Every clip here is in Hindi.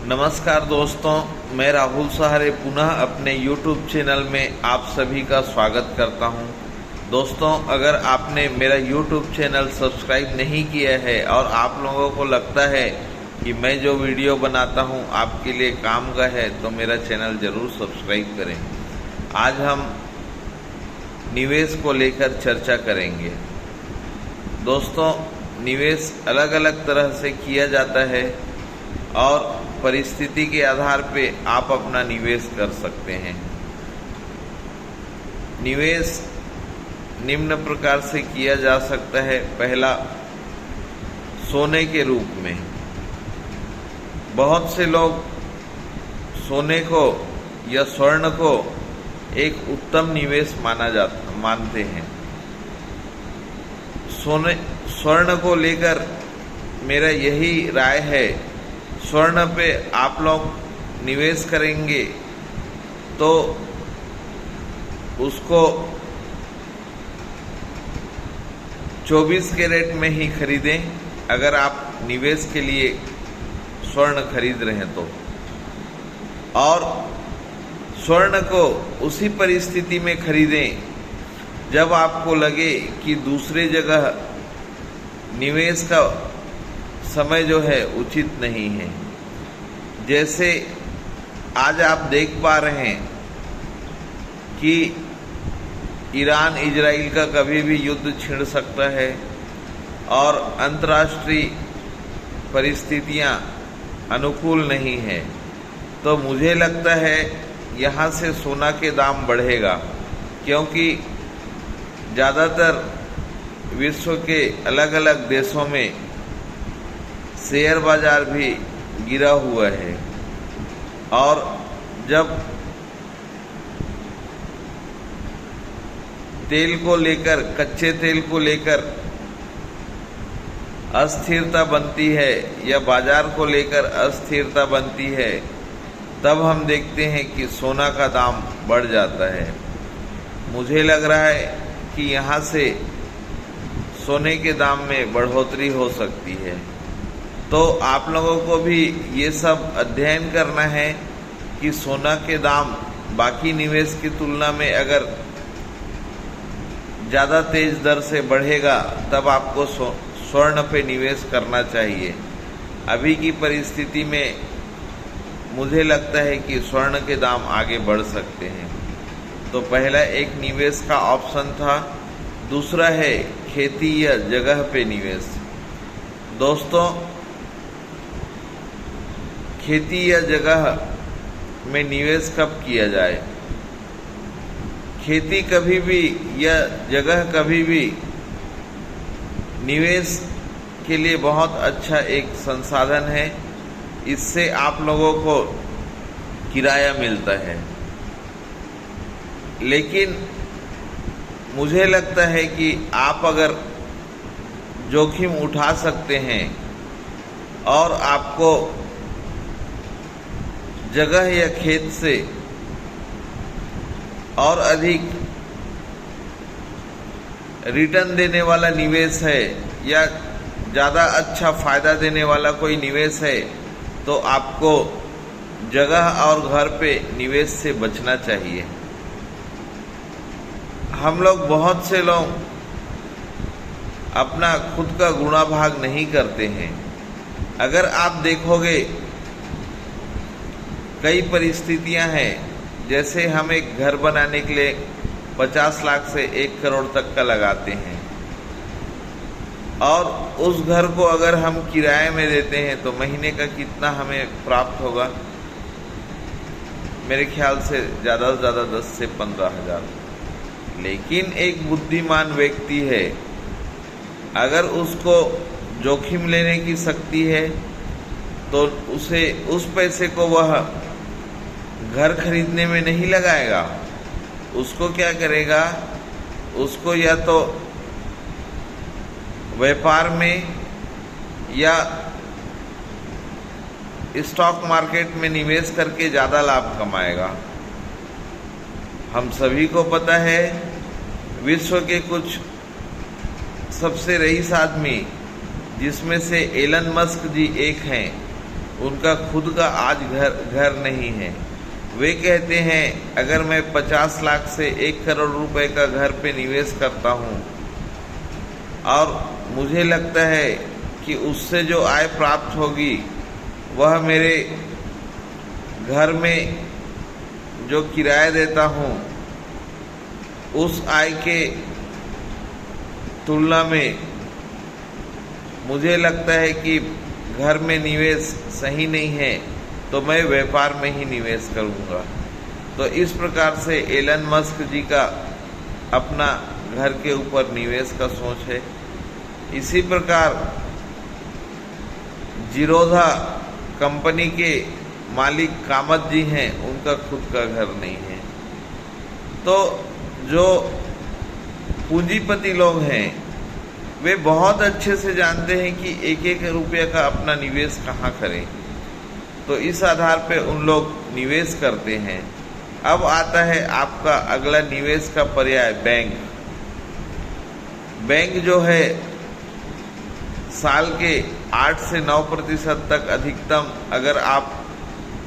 नमस्कार दोस्तों, मैं राहुल सहारे पुनः अपने YouTube चैनल में आप सभी का स्वागत करता हूं। दोस्तों, अगर आपने मेरा YouTube चैनल सब्सक्राइब नहीं किया है और आप लोगों को लगता है कि मैं जो वीडियो बनाता हूं आपके लिए काम का है, तो मेरा चैनल ज़रूर सब्सक्राइब करें। आज हम निवेश को लेकर चर्चा करेंगे। दोस्तों, निवेश अलग अलग तरह से किया जाता है और परिस्थिति के आधार पे आप अपना निवेश कर सकते हैं। निवेश निम्न प्रकार से किया जा सकता है। पहला, सोने के रूप में। बहुत से लोग सोने को या स्वर्ण को एक उत्तम निवेश मानते हैं। स्वर्ण को लेकर मेरा यही राय है, स्वर्ण पे आप लोग निवेश करेंगे तो उसको 24 कैरेट में ही खरीदें, अगर आप निवेश के लिए स्वर्ण खरीद रहे हैं तो। और स्वर्ण को उसी परिस्थिति में खरीदें जब आपको लगे कि दूसरी जगह निवेश का समय जो है उचित नहीं है। जैसे आज आप देख पा रहे हैं कि ईरान इजराइल का कभी भी युद्ध छिड़ सकता है और अंतर्राष्ट्रीय परिस्थितियां अनुकूल नहीं है, तो मुझे लगता है यहाँ से सोना के दाम बढ़ेगा, क्योंकि ज़्यादातर विश्व के अलग अलग देशों में शेयर बाजार भी गिरा हुआ है। और जब तेल को लेकर, कच्चे तेल को लेकर अस्थिरता बनती है या बाजार को लेकर अस्थिरता बनती है, तब हम देखते हैं कि सोना का दाम बढ़ जाता है। मुझे लग रहा है कि यहाँ से सोने के दाम में बढ़ोतरी हो सकती है। तो आप लोगों को भी ये सब अध्ययन करना है कि सोना के दाम बाकी निवेश की तुलना में अगर ज़्यादा तेज दर से बढ़ेगा, तब आपको स्वर्ण पे निवेश करना चाहिए। अभी की परिस्थिति में मुझे लगता है कि स्वर्ण के दाम आगे बढ़ सकते हैं। तो पहला एक निवेश का ऑप्शन था। दूसरा है खेती या जगह पे निवेश। दोस्तों, खेती या जगह में निवेश कब किया जाए? खेती कभी भी या जगह कभी भी निवेश के लिए बहुत अच्छा एक संसाधन है। इससे आप लोगों को किराया मिलता है। लेकिन मुझे लगता है कि आप अगर जोखिम उठा सकते हैं और आपको जगह या खेत से और अधिक रिटर्न देने वाला निवेश है या ज़्यादा अच्छा फायदा देने वाला कोई निवेश है, तो आपको जगह और घर पे निवेश से बचना चाहिए। हम लोग, बहुत से लोग अपना खुद का गुणा भाग नहीं करते हैं। अगर आप देखोगे, कई परिस्थितियां हैं, जैसे हम एक घर बनाने के लिए 50 लाख से 1 करोड़ तक का लगाते हैं, और उस घर को अगर हम किराए में देते हैं तो महीने का कितना हमें प्राप्त होगा? मेरे ख्याल से ज़्यादा 10 से 15 हज़ार। लेकिन एक बुद्धिमान व्यक्ति है, अगर उसको जोखिम लेने की शक्ति है, तो उसे उस पैसे को वह घर खरीदने में नहीं लगाएगा। उसको क्या करेगा? उसको या तो व्यापार में या स्टॉक मार्केट में निवेश करके ज़्यादा लाभ कमाएगा। हम सभी को पता है, विश्व के कुछ सबसे रईस आदमी जिसमें से एलन मस्क जी एक हैं, उनका खुद का आज घर नहीं है। वे कहते हैं अगर मैं 50 लाख से 1 करोड़ रुपए का घर पे निवेश करता हूँ और मुझे लगता है कि उससे जो आय प्राप्त होगी वह मेरे घर में जो किराया देता हूँ उस आय के तुलना में मुझे लगता है कि घर में निवेश सही नहीं है, तो मैं व्यापार में ही निवेश करूँगा। तो इस प्रकार से एलन मस्क जी का अपना घर के ऊपर निवेश का सोच है। इसी प्रकार जीरोधा कंपनी के मालिक कामत जी हैं, उनका खुद का घर नहीं है। तो जो पूंजीपति लोग हैं वे बहुत अच्छे से जानते हैं कि एक एक रुपये का अपना निवेश कहाँ करें, तो इस आधार पे उन लोग निवेश करते हैं। अब आता है आपका अगला निवेश का पर्याय बैंक। बैंक जो है साल के 8 से 9% तक अधिकतम अगर आप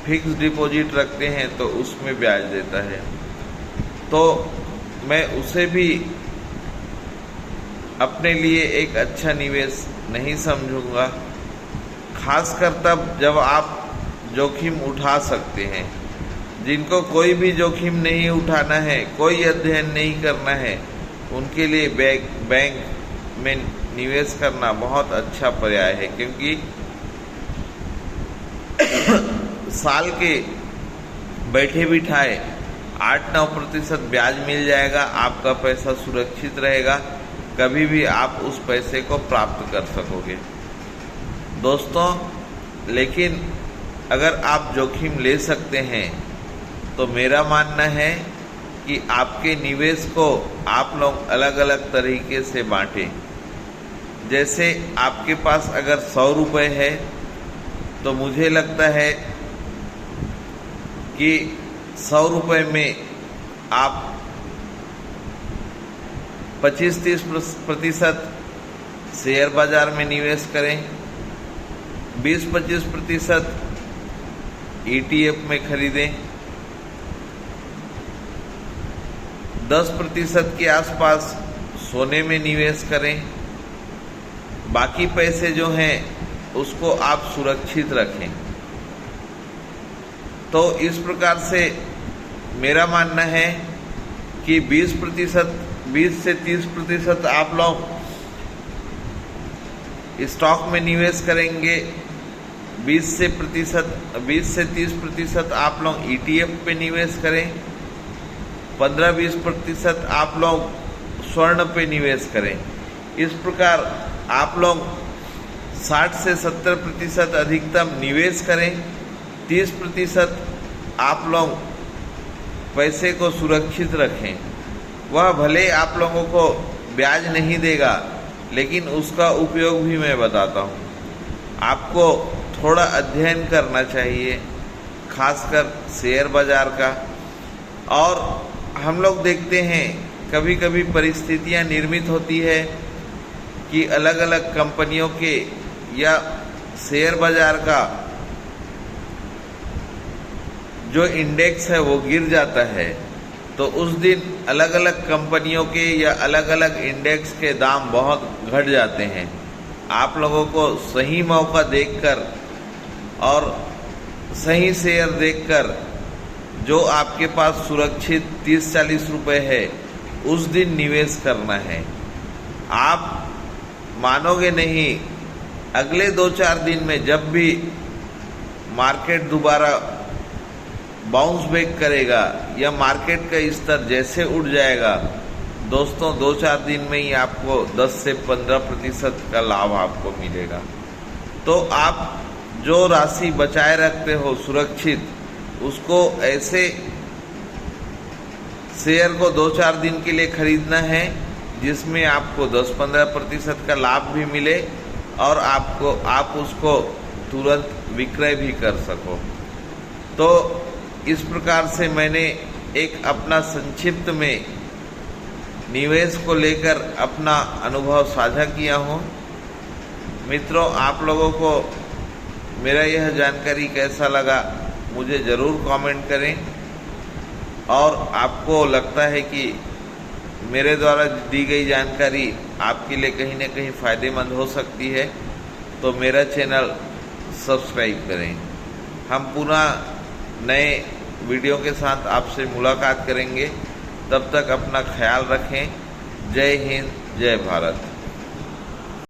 फिक्स डिपॉजिट रखते हैं तो उसमें ब्याज देता है। तो मैं उसे भी अपने लिए एक अच्छा निवेश नहीं समझूंगा, खासकर तब जब आप जोखिम उठा सकते हैं। जिनको कोई भी जोखिम नहीं उठाना है, कोई अध्ययन नहीं करना है, उनके लिए बैंक में निवेश करना बहुत अच्छा पर्याय है, क्योंकि साल के बैठे बिठाए 8-9% ब्याज मिल जाएगा। आपका पैसा सुरक्षित रहेगा, कभी भी आप उस पैसे को प्राप्त कर सकोगे दोस्तों। लेकिन अगर आप जोखिम ले सकते हैं तो मेरा मानना है कि आपके निवेश को आप लोग अलग अलग तरीके से बांटें। जैसे आपके पास अगर 100 रुपये है तो मुझे लगता है कि 100 रुपये में आप 25-30% शेयर बाजार में निवेश करें, 20-25% ETF में खरीदें, 10% के आसपास सोने में निवेश करें, बाकी पैसे जो हैं उसको आप सुरक्षित रखें। तो इस प्रकार से मेरा मानना है कि 20 से 30% आप लोग स्टॉक में निवेश करेंगे, 20 से 30% आप लोग ETF पे निवेश करें, 15-20% आप लोग स्वर्ण पे निवेश करें। इस प्रकार आप लोग 60 से 70% अधिकतम निवेश करें, 30% आप लोग पैसे को सुरक्षित रखें। वह भले आप लोगों को ब्याज नहीं देगा, लेकिन उसका उपयोग भी मैं बताता हूँ। आपको थोड़ा अध्ययन करना चाहिए, खासकर शेयर बाजार का। और हम लोग देखते हैं कभी कभी परिस्थितियाँ निर्मित होती है कि अलग अलग कंपनियों के या शेयर बाजार का जो इंडेक्स है वो गिर जाता है, तो उस दिन अलग अलग कंपनियों के या अलग अलग इंडेक्स के दाम बहुत घट जाते हैं। आप लोगों को सही मौका देखकर और सही शेयर देखकर जो आपके पास सुरक्षित 30-40 रुपये है उस दिन निवेश करना है। आप मानोगे नहीं, अगले 2-4 दिन में जब भी मार्केट दोबारा बाउंस बैक करेगा या मार्केट का स्तर जैसे उठ जाएगा, दोस्तों 2-4 दिन में ही आपको 10 से 15% का लाभ आपको मिलेगा। तो आप जो राशि बचाए रखते हो सुरक्षित, उसको ऐसे शेयर को 2-4 दिन के लिए खरीदना है जिसमें आपको 10-15% का लाभ भी मिले और आप उसको तुरंत विक्रय भी कर सको। तो इस प्रकार से मैंने एक अपना संक्षिप्त में निवेश को लेकर अपना अनुभव साझा किया हूँ। मित्रों, आप लोगों को मेरा यह जानकारी कैसा लगा मुझे ज़रूर कमेंट करें। और आपको लगता है कि मेरे द्वारा दी गई जानकारी आपके लिए कहीं न कहीं फ़ायदेमंद हो सकती है तो मेरा चैनल सब्सक्राइब करें। हम पुनः नए वीडियो के साथ आपसे मुलाकात करेंगे। तब तक अपना ख्याल रखें। जय हिंद, जय भारत।